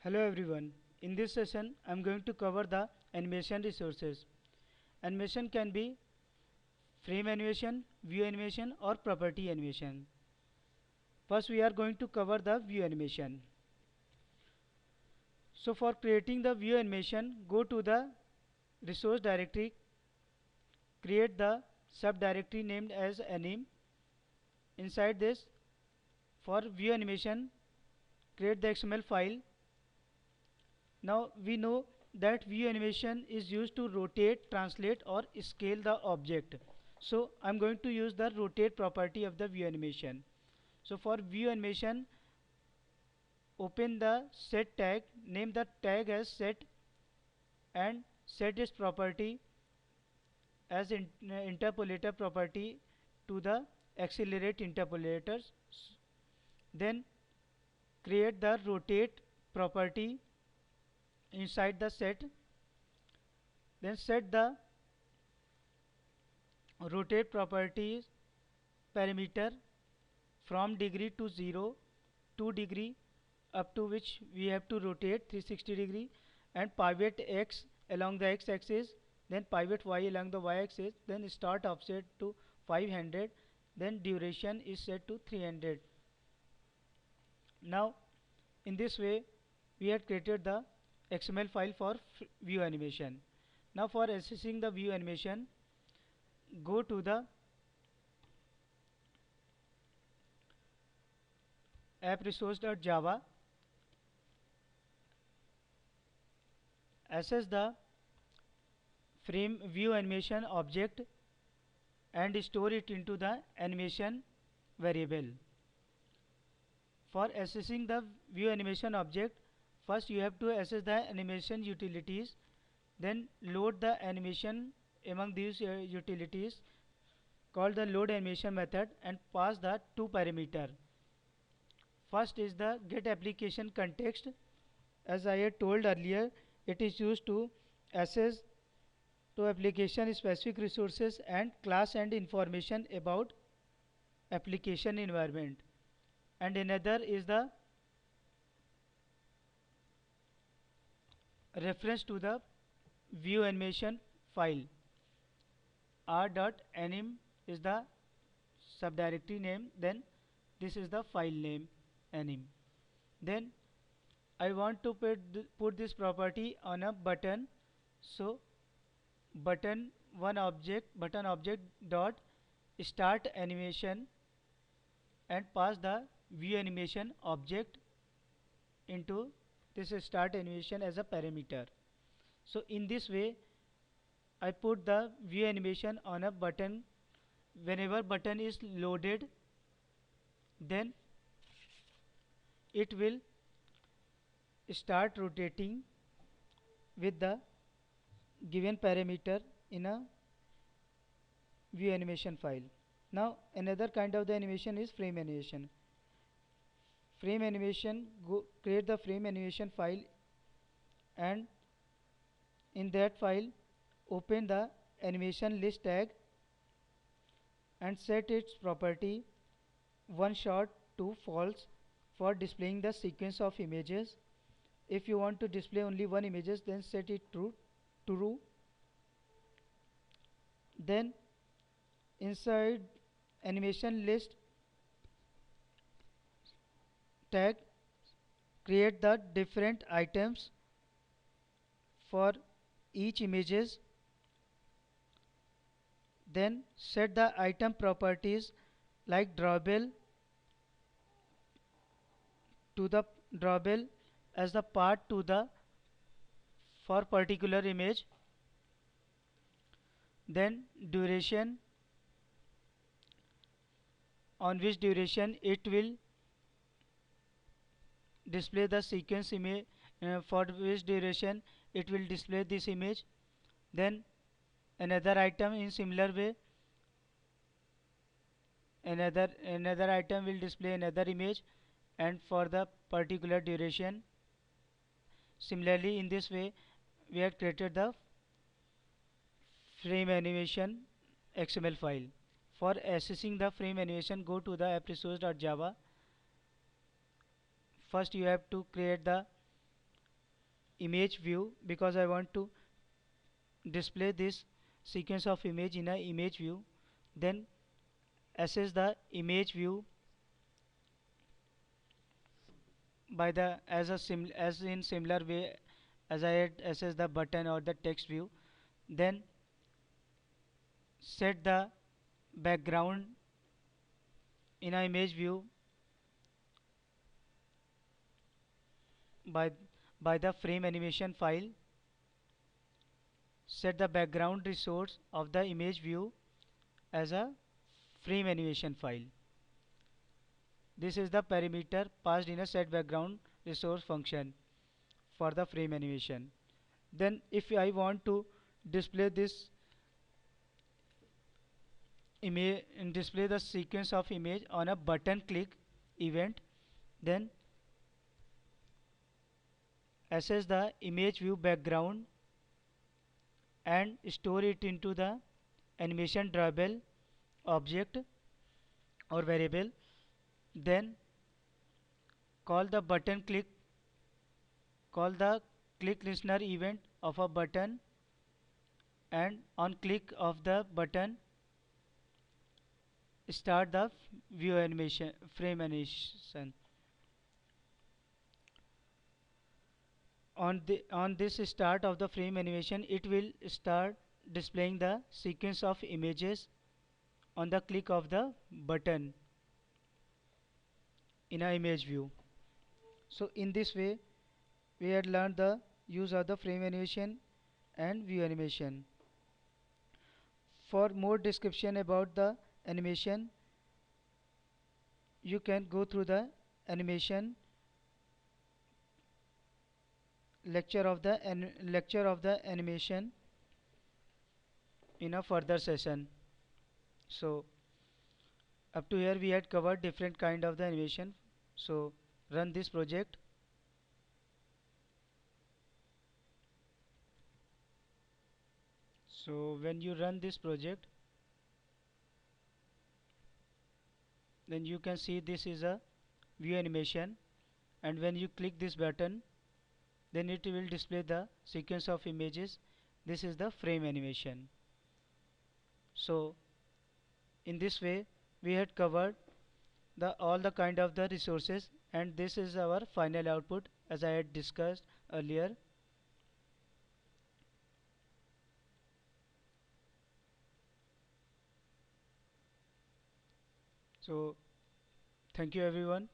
Hello everyone. In this session, I am going to cover the animation resources. Animation can be frame animation, view animation or property animation. First, we are going to cover the view animation. So for creating the view animation, go to the resource directory, create the subdirectory named as anim. Inside this, for view animation, create the XML file. Now we know that view animation is used to rotate, translate or scale the object. So I'm going to use the rotate property of the view animation. So for view animation, open the set tag, name the tag as set and set its property as interpolator property to the accelerate interpolators. Then create the rotate property inside the set. Then set the rotate properties parameter from degree to 0, 2 degree up to which we have to rotate 360 degree, and pivot x along the x axis, then pivot y along the y axis, then start offset to 500, then duration is set to 300. Now in this way we had created the XML file for view animation. Now for accessing the view animation, go to the app resource.java, access the frame view animation object and store it into the animation variable. For accessing the view animation object, first you have to access the animation utilities, then load the animation among these utilities, call the load animation method and pass the two parameter. First is the get application context. As I had told earlier, it is used to access to application specific resources and class and information about application environment. And another is the reference to the view animation file. r.anim is the subdirectory name, then this is the file name anim. Then I want to put this property on a button, so button object dot start animation and pass the view animation object into this start animation as a parameter. So in this way I put the view animation on a button. Whenever button is loaded, then it will start rotating with the given parameter in a view animation file. Now another kind of the animation is frame animation. Frame animation, create the frame animation file and in that file open the animation list tag and set its property one shot to false for displaying the sequence of images. If you want to display only one images, then set it to true. Then inside animation list tag, create the different items for each images. Then set the item properties like drawable to the drawable as the part to the for particular image. Then duration, on which duration it will display the sequence image, for which duration it will display this image. Then another item in similar way, another item will display another image and for the particular duration. Similarly in this way we have created the frame animation XML file. For accessing the frame animation, go to the app resource.java. First you have to create the image view because I want to display this sequence of image in a image view. Then access the image view by the as in similar way as I had accessed the button or the text view. Then set the background in a image view by the frame animation file. Set the background resource of the image view as a frame animation file. This is the parameter passed in a set background resource function for the frame animation. Then if I want to display this image and display the sequence of image on a button click event, then access the image view background and store it into the animation drawable object or variable. Then call the button click call the click listener event of a button, and on click of the button start the view animation frame animation. On this start of the frame animation, it will start displaying the sequence of images on the click of the button in a image view. So in this way we had learned the use of the frame animation and view animation. For more description about the animation, you can go through the animation lecture of the animation in a further session. So up to here we had covered different kind of the animation. So run this project. So when you run this project, then you can see this is a view animation, and when you click this button, then it will display the sequence of images. This is the frame animation. So in this way we had covered the all the kind of the resources, and this is our final output as I had discussed earlier. So thank you everyone.